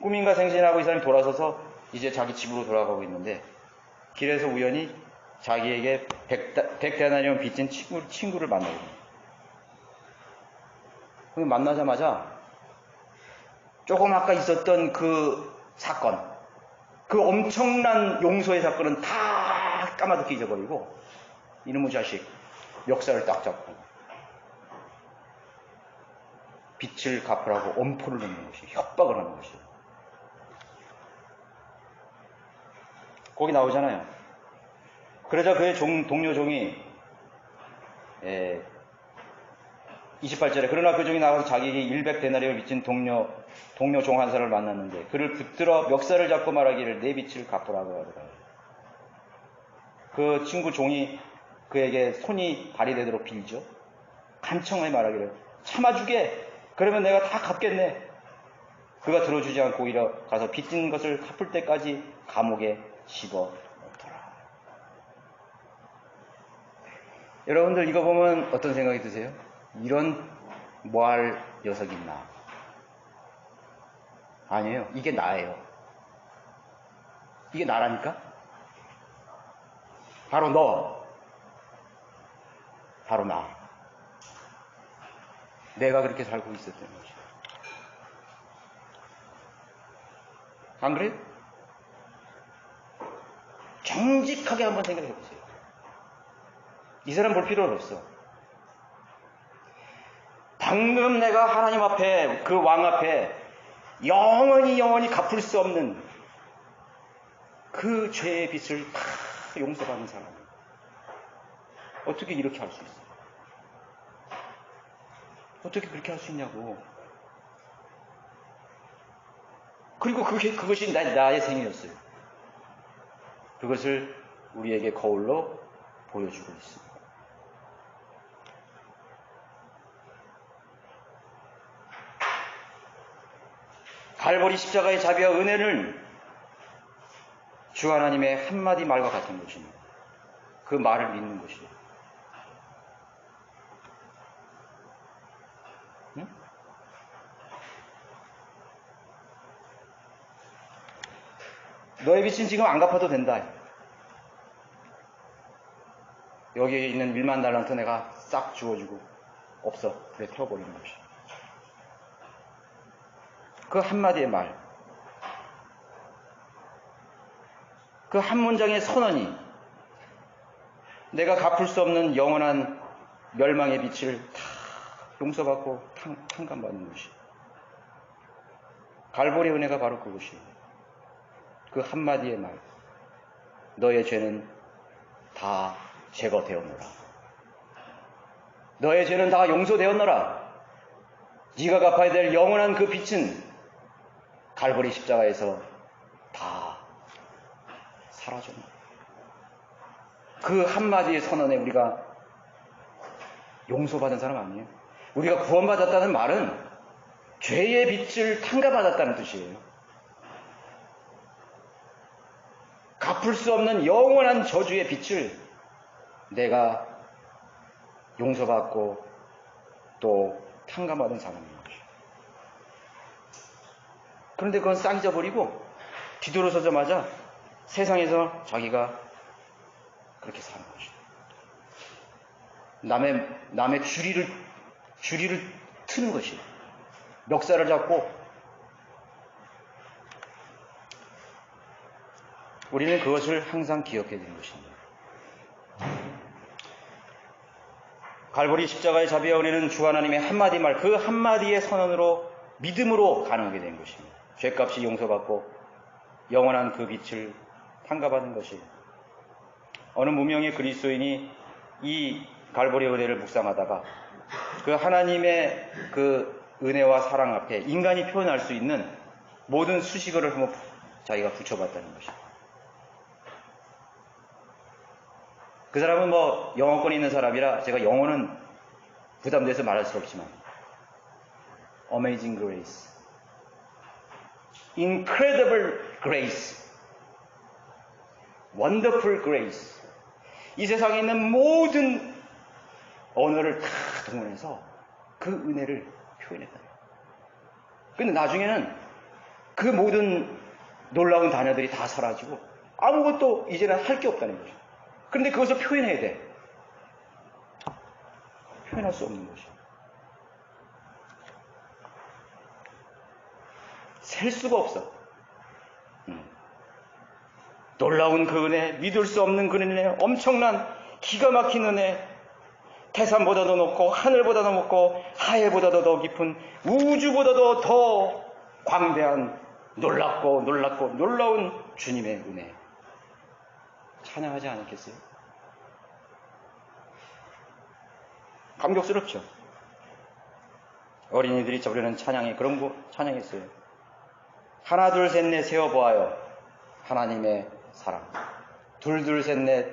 Speaker 1: 꿈인가 생신하고 이 사람이 돌아서서 이제 자기 집으로 돌아가고 있는데 길에서 우연히 자기에게 100데나리온 빚진 친구를 만나게 됩니다. 만나자마자 조금 아까 있었던 그 사건, 그 엄청난 용서의 사건은 다 까마득히 잊어버리고 이놈의 자식 멱살을 딱 잡고 빚을 갚으라고 엄포를 놓는 것이, 협박을 하는 것이에요. 거기 나오잖아요. 그러자 그의 동료 종이 28절에 그러나 그 종이 나가서 자기에게 100데나리온을 빚진 동료 종 한 사람을 만났는데 그를 붙들어 멱살을 잡고 말하기를 내 빚을 갚으라고 하더라. 그 친구 종이 그에게 손이 발휘되도록 빌죠. 간청하게 말하기를 참아주게. 그러면 내가 다 갚겠네. 그가 들어주지 않고 오히려 가서 빚진 것을 갚을 때까지 감옥에 집어넣더라. 여러분들 이거 보면 어떤 생각이 드세요? 이런 뭐할 녀석이 있나? 아니에요. 이게 나예요. 이게 나라니까? 바로 너. 바로 나. 내가 그렇게 살고 있었던 것이야. 안 그래요? 정직하게 한번 생각해 보세요. 이 사람 볼 필요는 없어. 방금 내가 하나님 앞에, 그 왕 앞에 영원히 갚을 수 없는 그 죄의 빚을 다 용서받는 사람. 어떻게 이렇게 할 수 있어? 어떻게 그렇게 할 수 있냐고. 그리고 그것이 나의 생이었어요. 그것을 우리에게 거울로 보여주고 있습니다. 갈보리 십자가의 자비와 은혜는 주 하나님의 한마디 말과 같은 것입니다. 그 말을 믿는 것이죠. 응? 너의 빚은 지금 안 갚아도 된다. 여기에 있는 1만 달란트 내가 싹 주워주고 없어. 그래 태워버리는 것이. 그 한마디의 말, 그 한 문장의 선언이 내가 갚을 수 없는 영원한 멸망의 빛을 다 용서받고 탕감받는 것이. 갈보리의 은혜가 바로 그것이에요. 그 한마디의 말. 너의 죄는 다 제거되었노라. 너의 죄는 다 용서되었노라. 네가 갚아야 될 영원한 그 빚은 갈보리 십자가에서 다 사라졌노라. 그 한마디의 선언에 우리가 용서받은 사람 아니에요? 우리가 구원받았다는 말은 죄의 빚을 탕감받았다는 뜻이에요. 갚을 수 없는 영원한 저주의 빚을 내가 용서받고 또 탕감받은 사람인 것이에요. 그런데 그건 싹 잊어버리고 뒤돌아서자마자 세상에서 자기가 그렇게 사는 것이에요. 남의 주리를 트는 것이에요. 멱살을 잡고 우리는 그것을 항상 기억해야 되는 것입니다. 갈보리 십자가의 자비와 은혜는 주 하나님의 한마디 말, 그 한마디의 선언으로 믿음으로 가능하게 된 것입니다. 죄값이 용서받고 영원한 그 빛을 탕감받은 것이에요. 어느 무명의 그리스도인이 이 갈보리의 은혜를 묵상하다가 그 하나님의 그 은혜와 사랑 앞에 인간이 표현할 수 있는 모든 수식어를 한번 자기가 붙여봤다는 것입니다. 그 사람은 뭐 영어권에 있는 사람이라 제가 영어는 부담돼서 말할 수 없지만 Amazing Grace, Incredible Grace, Wonderful Grace, 이 세상에 있는 모든 언어를 다 동원해서 그 은혜를 표현했다. 근데 나중에는 그 모든 놀라운 단어들이 다 사라지고 아무것도 이제는 할 게 없다는 거죠. 그런데 그것을 표현해야 돼. 표현할 수 없는 것이죠. 셀 수가 없어. 놀라운 그 은혜, 믿을 수 없는 그 은혜, 엄청난 기가 막힌 은혜, 태산보다도 높고 하늘보다도 높고 하늘보다도 더 깊은 우주보다도 더 광대한 놀랍고 놀라운 주님의 은혜. 찬양하지 않았겠어요? 감격스럽죠? 어린이들이 저리는 찬양에 그런 거 찬양했어요. 하나 둘 셋 넷 세어보아요. 하나님의 사랑. 둘 둘 셋 넷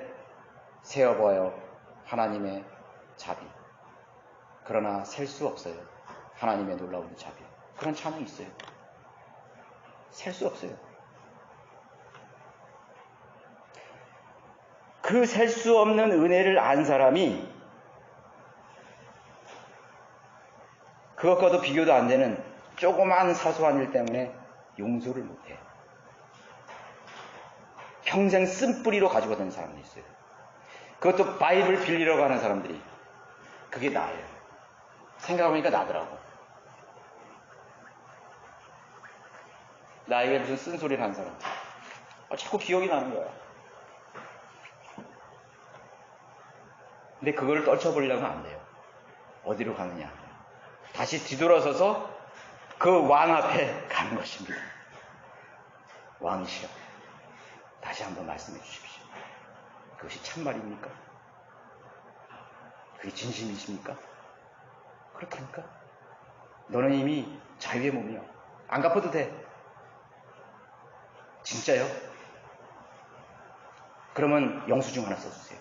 Speaker 1: 세어보아요. 하나님의 자비. 그러나 셀 수 없어요. 하나님의 놀라운 자비. 그런 찬양이 있어요. 셀 수 없어요. 그 셀 수 없는 은혜를 안 사람이 그것과도 비교도 안 되는 조그만 사소한 일 때문에 용서를 못해. 평생 쓴뿌리로 가지고 다니는 사람이 있어요. 그것도 바이블 빌리러 가는 사람들이. 그게 나예요. 생각해보니까 나더라고. 나에게 무슨 쓴소리를 한 사람. 자꾸 기억이 나는 거야. 근데 그걸 떨쳐버리려면 안 돼요. 어디로 가느냐. 다시 뒤돌아서서 그 왕 앞에 가는 것입니다. 왕이시여, 다시 한번 말씀해 주십시오. 그것이 참말입니까? 그게 진심이십니까? 그렇다니까? 너는 이미 자유의 몸이야. 안 갚아도 돼. 진짜요? 그러면 영수증 하나 써주세요.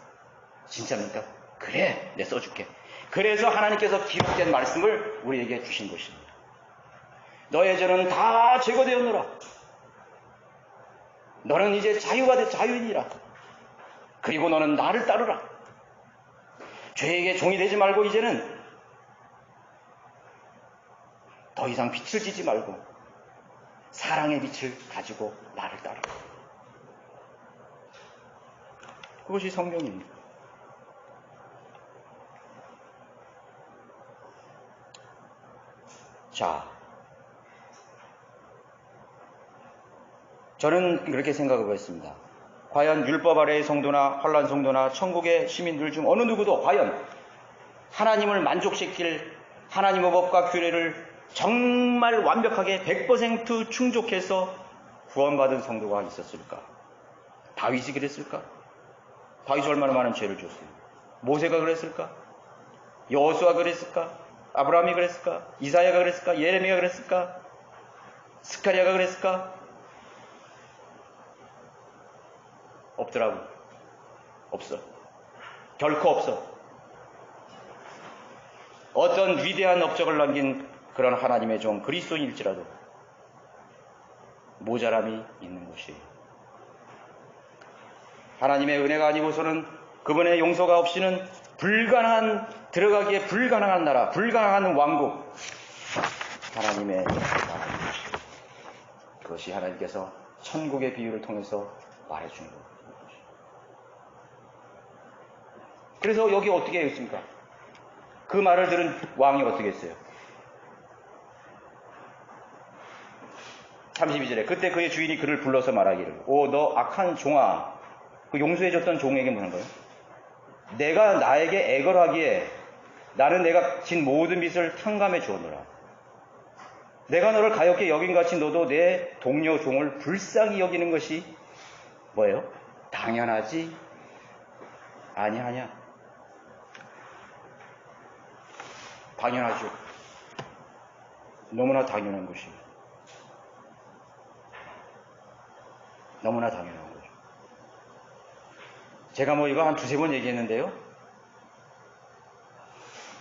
Speaker 1: 진짜입니까? 그래, 내 써줄게. 그래서 하나님께서 기록된 말씀을 우리에게 주신 것입니다. 너의 죄는 다 제거되었노라. 너는 이제 자유인이라. 그리고 너는 나를 따르라. 죄에게 종이 되지 말고 이제는 더 이상 빛을 지지 말고 사랑의 빛을 가지고 나를 따르라. 그것이 성경입니다. 자, 저는 그렇게 생각해 보겠습니다. 과연 율법 아래의 성도나 환난 성도나 천국의 시민들 중 어느 누구도 과연 하나님을 만족시킬 하나님의 법과 규례를 정말 완벽하게 100% 충족해서 구원받은 성도가 있었을까? 다윗이 그랬을까? 다윗이 얼마나 많은 죄를 줬어요. 모세가 그랬을까? 여호수아가 그랬을까? 아브라함이 그랬을까? 이사야가 그랬을까? 예레미야가 그랬을까? 스가랴가 그랬을까? 없더라고. 없어. 결코 없어. 어떤 위대한 업적을 남긴 그런 하나님의 종 그리스도인일지라도 모자람이 있는 것이에요. 하나님의 은혜가 아니고서는 그분의 용서가 없이는 들어가기에 불가능한 나라, 불가능한 왕국, 하나님의 나라입니다. 그것이 하나님께서 천국의 비유를 통해서 말해주는 겁니다. 그래서 여기 어떻게 했습니까? 그 말을 들은 왕이 어떻게 했어요? 32절에 그때 그의 주인이 그를 불러서 말하기를, 오 너 악한 종아, 그 용서해줬던 종에게 뭐는 거예요? 내가 나에게 애걸하기에 나는 내가 진 모든 빚을 탕감해 주었노라. 내가 너를 가엾게 여긴같이 너도 내 동료 종을 불쌍히 여기는 것이 뭐예요? 당연하지 아니하냐? 당연하죠. 너무나 당연한 것입니다. 너무나 당연한 거죠. 제가 뭐 이거 한 두세 번 얘기했는데요.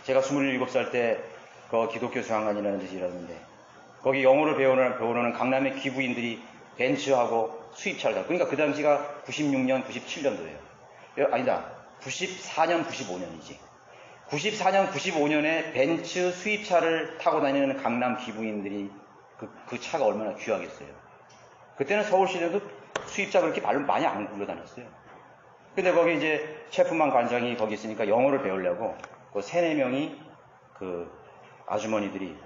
Speaker 1: 제가 27살 때 그 기독교 수양관이라는 데서 일하는데 거기 영어를 배우는 강남의 귀부인들이 벤츠하고 수입차를 타. 그러니까 그 당시가 96년, 97년도예요. 아니다. 94년, 95년이지. 94년, 95년에 벤츠 수입차를 타고 다니는 강남 귀부인들이 그 차가 얼마나 귀하겠어요. 그때는 서울시내도 수입차 그렇게 많이 안 굴러다녔어요. 근데 거기 이제 체프만 관장이 거기 있으니까 영어를 배우려고 그 3-4명이 그 아주머니들이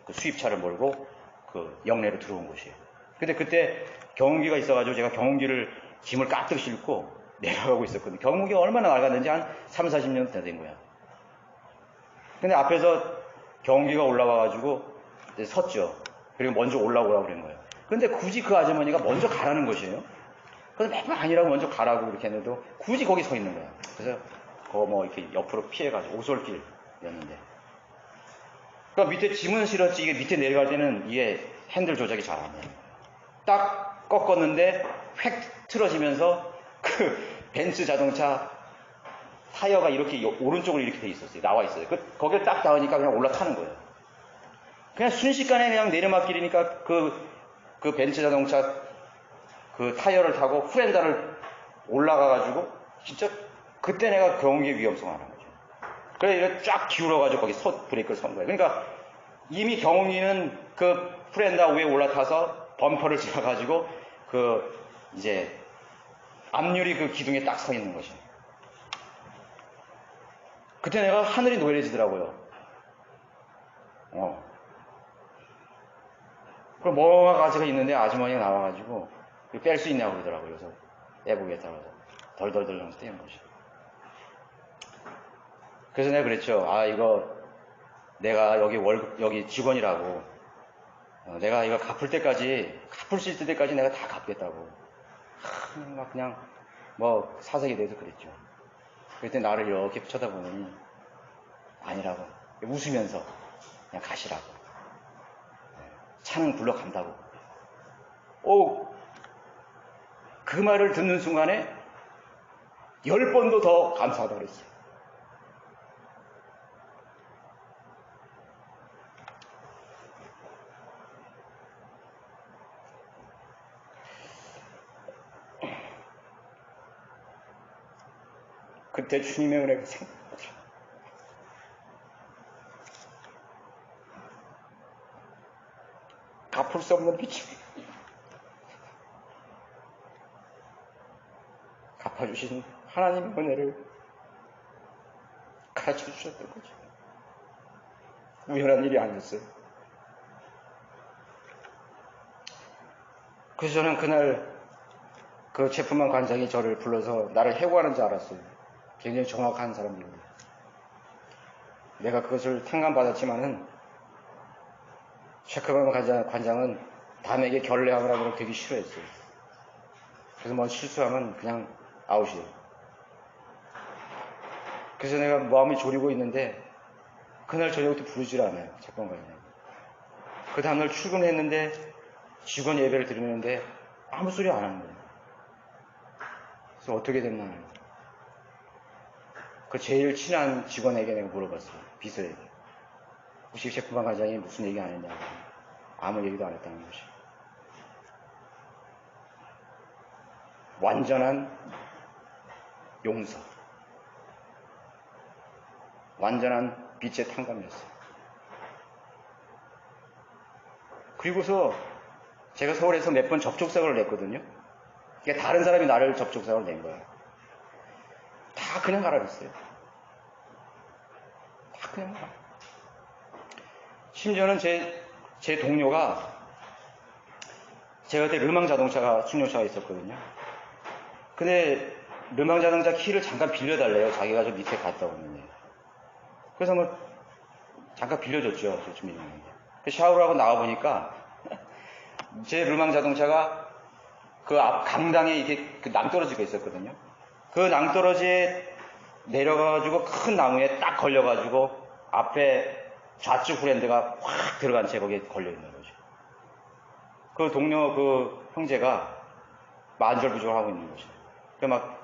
Speaker 1: 그 수입차를 몰고 그 영내로 들어온 곳이에요. 근데 그때 경운기가 있어가지고 제가 경운기를 짐을 가득 싣고 내려가고 있었거든요. 경운기가 얼마나 낡았는지 한 30-40년 된 거야. 근데 앞에서 경운기가 올라와가지고 섰죠. 그리고 먼저 올라오라고 그런 거예요. 근데 굳이 그 아주머니가 먼저 가라는 것이에요. 그래서 매번 아니라고 먼저 가라고 그렇게 했는데도 굳이 거기 서 있는 거야. 그래서 그거 뭐 이렇게 옆으로 피해가지고 오솔길이었는데. 그러니까 밑에 짐은 실었지 이게 밑에 내려갈 때는 이게 핸들 조작이 잘 안 돼요. 딱 꺾었는데 획 틀어지면서 그 벤츠 자동차 타이어가 이렇게 오른쪽으로 이렇게 돼 있었어요. 나와 있어요. 거기를 딱 닿으니까 그냥 올라타는 거예요. 그냥 순식간에 그냥 내리막길이니까 그 벤츠 자동차 그 타이어를 타고 후렌다를 올라가가지고 진짜 그때 내가 경운기의 위험성을 알은 거죠. 그래서 이렇게 쫙 기울어가지고 거기 브레이크를 선 거예요. 그러니까 이미 경운기는 그 후렌다 위에 올라타서 범퍼를 지나가지고 그 이제 앞유리 그 기둥에 딱 서 있는 것이. 그때 내가 하늘이 노래지더라고요. 그럼 뭐가 가지가 있는데 아주머니가 나와가지고 뺄 수 있냐고 그러더라고요. 그래서 빼보겠다고 해서 덜덜덜 하면서 떼는 것이. 그래서 내가 그랬죠. 아 이거 내가 여기 직원이라고 내가 이거 갚을 수 있을 때까지 내가 다 갚겠다고. 막 그냥 뭐 사색이 돼서 그랬죠. 그때 나를 이렇게 쳐다보더니 아니라고 웃으면서 그냥 가시라고. 차는 굴러간다고. 그 말을 듣는 순간에 10번도 더 감사하다고 그랬어요. 그때 주님의 은혜가 생각나더라. 갚을 수 없는 빚을 갚아주신 하나님의 은혜를 가르쳐 주셨던 거죠. 우연한 일이 아니었어요. 그래서 저는 그날 그 체프만 관장이 저를 불러서 나를 해고하는 줄 알았어요. 굉장히 정확한 사람이거든요. 내가 그것을 탕감받았지만은 셰크만 관장은 남에게 결례함을 하고 되게 싫어했어요. 그래서 뭐 실수하면 그냥 아웃이에요. 그래서 내가 마음이 졸이고 있는데 그날 저녁부터 부르질 않아요. 셰크만 관장이. 그 다음날 출근했는데 직원 예배를 드리는데 아무 소리 안 하는 거예요. 그래서 어떻게 됐나. 그 제일 친한 직원에게 내가 물어봤어요. 비서에게. 혹시 셰프만 관장이 무슨 얘기 안 했냐고. 아무 얘기도 안 했다는 것이. 완전한 용서. 완전한 빛의 탕감이었어요. 그리고서 제가 서울에서 몇 번 접촉사고를 냈거든요. 그러니까 다른 사람이 나를 접촉사고를 낸 거예요. 다 그냥 가라 그랬어요. 다 그냥 가라. 심지어는 제 동료가 제가 그때 르망 자동차가 승용차가 있었거든요. 근데 르망 자동차 키를 잠깐 빌려달래요. 자기가 저 밑에 갔다 오는데. 그래서 뭐 잠깐 빌려줬죠. 저 주민이. 샤워를 하고 나와보니까 제 르망 자동차가 그 앞 강당에 이렇게 그 낭떠러지가 있었거든요. 그 낭떠러지에 내려가가지고 큰 나무에 딱 걸려가지고 앞에 좌측 후렌드가 확 들어간 채 거기에 걸려있는 거죠. 그 동료 그 형제가 만절부족을 하고 있는 거죠. 그 막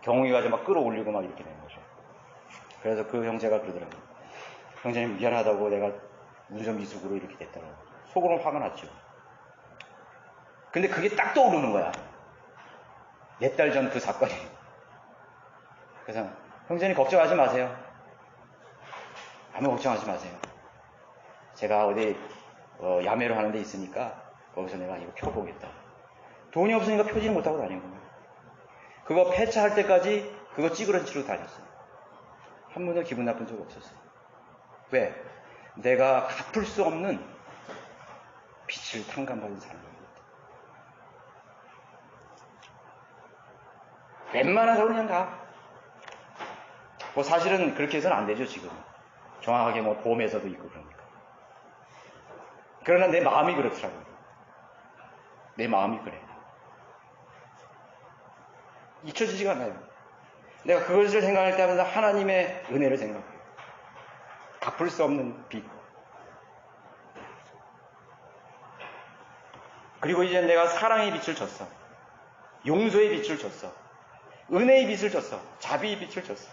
Speaker 1: 경위가 막 끌어올리고 막 이렇게 되는 거죠. 그래서 그 형제가 그러더라고요. 형제님 미안하다고 내가 운전 미숙으로 이렇게 됐다고. 속으로는 화가 났죠. 근데 그게 딱 떠오르는 거야. 몇 달 전 그 사건이. 그래서 형제님 걱정하지 마세요. 아무 걱정하지 마세요. 제가 어디 야매로 하는 데 있으니까 거기서 내가 이거 펴보겠다. 돈이 없으니까 펴지는 못하고 다닌 거예요. 그거 폐차할 때까지 그거 찌그러지로 다녔어요. 한 번도 기분 나쁜 적 없었어요. 왜? 내가 갚을 수 없는 빛을 탕감받은 사람입니다. 웬만해서 그냥 가. 뭐 사실은 그렇게 해서는 안 되죠, 지금. 정확하게 뭐 보험에서도 있고 그러니까. 그러나 내 마음이 그렇더라고요. 내 마음이 그래. 잊혀지지가 않아요. 내가 그것을 생각할 때마다 하나님의 은혜를 생각해요. 갚을 수 없는 빛. 그리고 이제 내가 사랑의 빛을 줬어. 용서의 빛을 줬어. 은혜의 빛을 줬어. 자비의 빛을 줬어.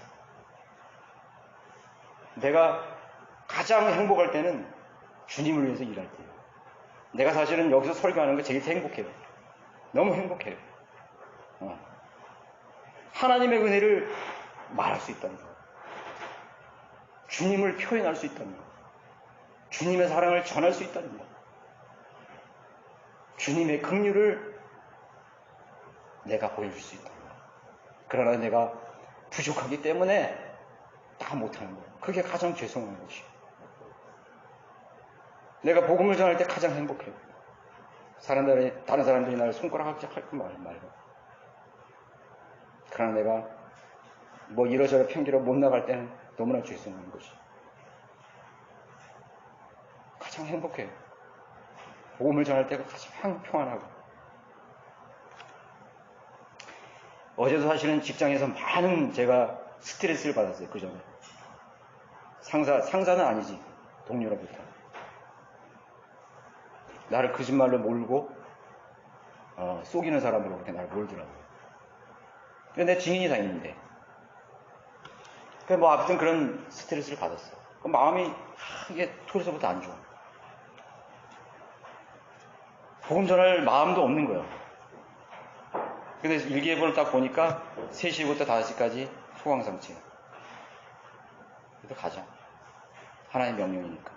Speaker 1: 내가 가장 행복할 때는 주님을 위해서 일할 때예요. 내가 사실은 여기서 설교하는 게 제일 행복해요. 너무 행복해요. 하나님의 은혜를 말할 수 있다는 거. 주님을 표현할 수 있다는 거. 주님의 사랑을 전할 수 있다는 거. 주님의 긍휼을 내가 보여줄 수 있다는 거. 그러나 내가 부족하기 때문에 다 못하는 거예요. 그게 가장 죄송한 것이에요. 내가 복음을 전할 때 가장 행복해요. 다른 사람들이 나를 손가락질 할 거 말고. 그러나 내가 뭐 이러저러 핑계로 못 나갈 때는 너무나 죄송한 것이. 가장 행복해요. 복음을 전할 때가 가장 평안하고. 어제도 사실은 직장에서 많은 제가 스트레스를 받았어요. 그 전에. 상사는 아니지. 동료로부터. 나를 거짓말로 몰고 속이는 사람으로 그렇게 나를 몰더라고요. 근데 내 증인이 다 있는데. 뭐 아무튼 그런 스트레스를 받았어. 마음이 이게 토에서부터 안 좋아. 복음 전할 마음도 없는 거예요. 그래서 일기예보를 딱 보니까 3시부터 5시까지 소강상체. 그래도 가자. 하나님의 명령이니까.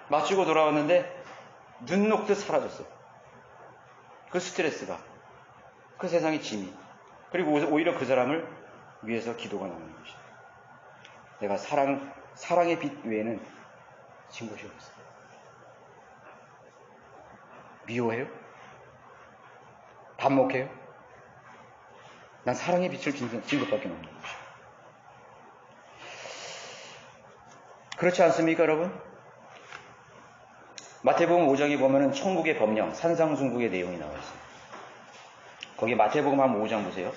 Speaker 1: 마치고 돌아왔는데 눈 녹듯 사라졌어요. 그 스트레스가. 그 세상의 짐이. 그리고 오히려 그 사람을 위해서 기도가 나오는 것이죠. 내가 사랑의 빛 외에는 진 것이 없어요. 미워해요? 반목해요? 난 사랑의 빛을 진 것밖에 없는 것이죠. 그렇지 않습니까, 여러분? 마태복음 5장에 보면은 천국의 법령, 산상순국의 내용이 나와 있어요. 거기 마태복음 한 5장 보세요.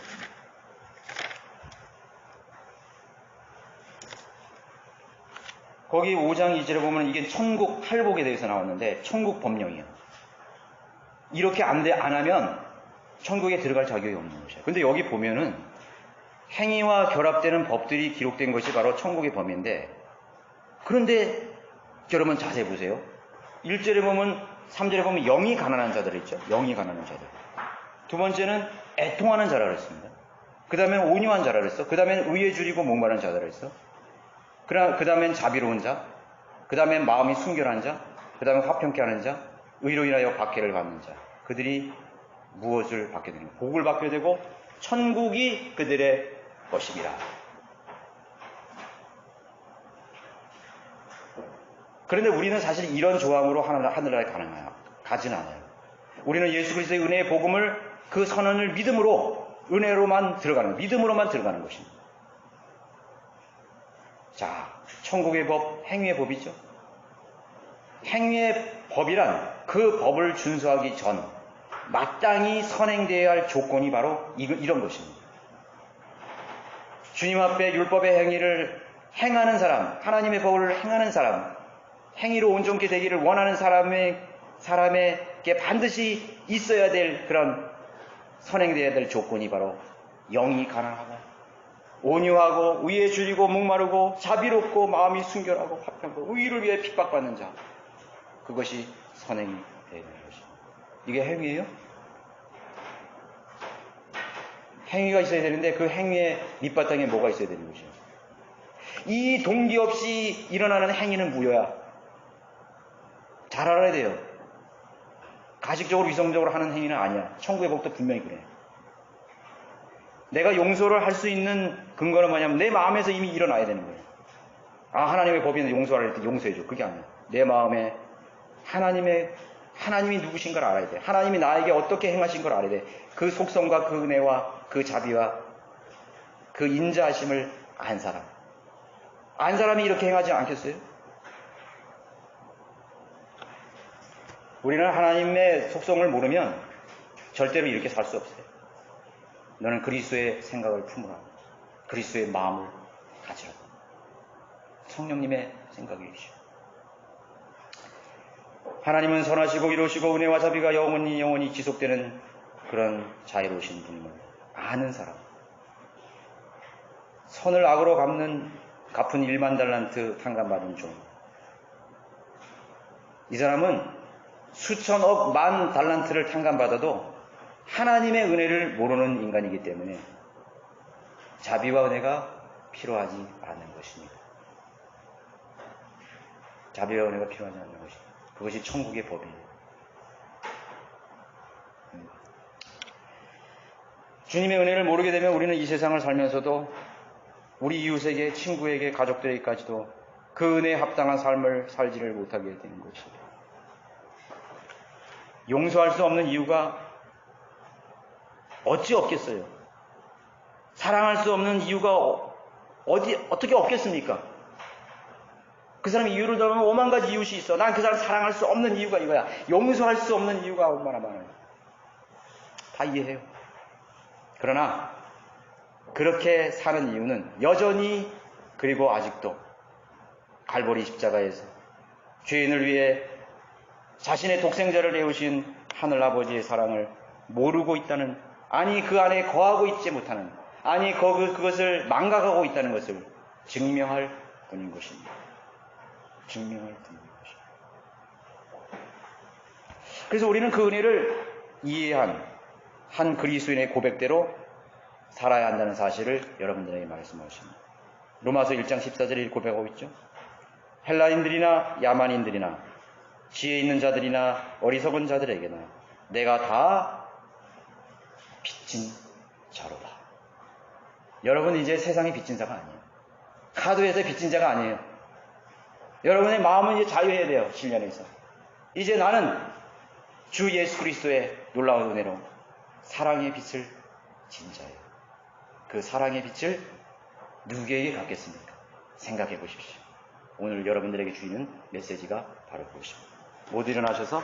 Speaker 1: 거기 5장 2절에 보면 이게 천국 할복에 대해서 나왔는데 천국 법령이에요. 이렇게 안 하면 천국에 들어갈 자격이 없는 것이에요. 근데 여기 보면은 행위와 결합되는 법들이 기록된 것이 바로 천국의 법인데, 그런데 여러분 자세히 보세요. 1절에 보면, 3절에 보면 영이 가난한 자들 있죠. 영이 가난한 자들. 두 번째는 애통하는 자라 그랬습니다. 그 다음에는 온유한 자라 그랬어. 그 다음에는 의에 줄이고 목마른 자라 그랬어. 그 다음엔 자비로운 자, 그 다음엔 마음이 순결한 자, 그 다음에 화평케 하는 자, 의로 인하여 박해를 받는 자. 그들이 무엇을 받게 되는 가 복을 받게 되고 천국이 그들의 것입니다. 그런데 우리는 사실 이런 조항으로 하늘나라에 가지는 않아요. 우리는 예수 그리스도의 은혜의 복음을, 그 선언을 은혜로만 들어가는 것입니다. 자, 천국의 법, 행위의 법이죠. 행위의 법이란 그 법을 준수하기 전 마땅히 선행되어야 할 조건이 바로 이런 것입니다. 주님 앞에 율법의 행위를 행하는 사람, 하나님의 법을 행하는 사람, 행위로 온전케 되기를 원하는 사람에게 반드시 있어야 될 그런 선행되어야 될 조건이 바로 영이 가난하고 온유하고 의에 줄이고 목마르고 자비롭고 마음이 순결하고 화평하고 의를 위해 핍박받는 자, 그것이 선행이 되는 것입니다. 이게 행위예요? 행위가 있어야 되는데 그 행위의 밑바탕에 뭐가 있어야 되는 것이에요? 이 동기 없이 일어나는 행위는 무효야. 잘 알아야 돼요. 가식적으로 위성적으로 하는 행위는 아니야. 천국의 법도 분명히 그래. 내가 용서를 할 수 있는 근거는 뭐냐면 내 마음에서 이미 일어나야 되는 거예요. 아, 하나님의 법인데 용서할 때 용서해줘. 그게 아니야. 내 마음에 하나님이 누구신 걸 알아야 돼. 하나님이 나에게 어떻게 행하신 걸 알아야 돼. 그 속성과 그 은혜와 그 자비와 그 인자하심을 안 사람이 이렇게 행하지 않겠어요? 우리는 하나님의 속성을 모르면 절대로 이렇게 살 수 없어요. 너는 그리스도의 생각을 품으라. 그리스도의 마음을 가지라. 성령님의 생각이시오. 하나님은 선하시고 이로우시고 은혜와 자비가 영원히 지속되는 그런 자애로우신 분임을 아는 사람. 선을 악으로 갚은 1만 달란트 탕감받은 종. 이 사람은 수천억 만 달란트를 탕감받아도 하나님의 은혜를 모르는 인간이기 때문에 자비와 은혜가 필요하지 않는 것입니다. 자비와 은혜가 필요하지 않는 것입니다. 그것이 천국의 법이에요. 주님의 은혜를 모르게 되면 우리는 이 세상을 살면서도 우리 이웃에게, 친구에게, 가족들에게까지도 그 은혜에 합당한 삶을 살지를 못하게 되는 것입니다. 용서할 수 없는 이유가 어찌 없겠어요? 사랑할 수 없는 이유가 어떻게 없겠습니까? 그 사람이 이유를 들어보면 5만 가지 이유가 있어. 난 그 사람 사랑할 수 없는 이유가 이거야. 용서할 수 없는 이유가 얼마나 많아요. 다 이해해요. 그러나 그렇게 사는 이유는 여전히, 그리고 아직도 갈보리 십자가에서 죄인을 위해 자신의 독생자를 내오신 하늘아버지의 사랑을 모르고 있다는, 아니 그 안에 거하고 있지 못하는, 아니 그것을 망각하고 있다는 것을 증명할 뿐인 것입니다. 증명할 뿐인 것입니다. 그래서 우리는 그 은혜를 이해한 한 그리스도인의 고백대로 살아야 한다는 사실을 여러분들에게 말씀하십니다. 로마서 1장 14절에 고백하고 있죠. 헬라인들이나 야만인들이나 지혜 있는 자들이나 어리석은 자들에게나 내가 다 빚진 자로다. 여러분 이제 세상에 빚진 자가 아니에요. 카드에서 빚진 자가 아니에요. 여러분의 마음은 이제 자유해야 돼요. 신령에서. 이제 나는 주 예수 그리스도의 놀라운 은혜로 사랑의 빛을 진 자예요. 그 사랑의 빛을 누구에게 갖겠습니까? 생각해 보십시오. 오늘 여러분들에게 주시는 메시지가 바로 그것입니다. 못 일어나셔서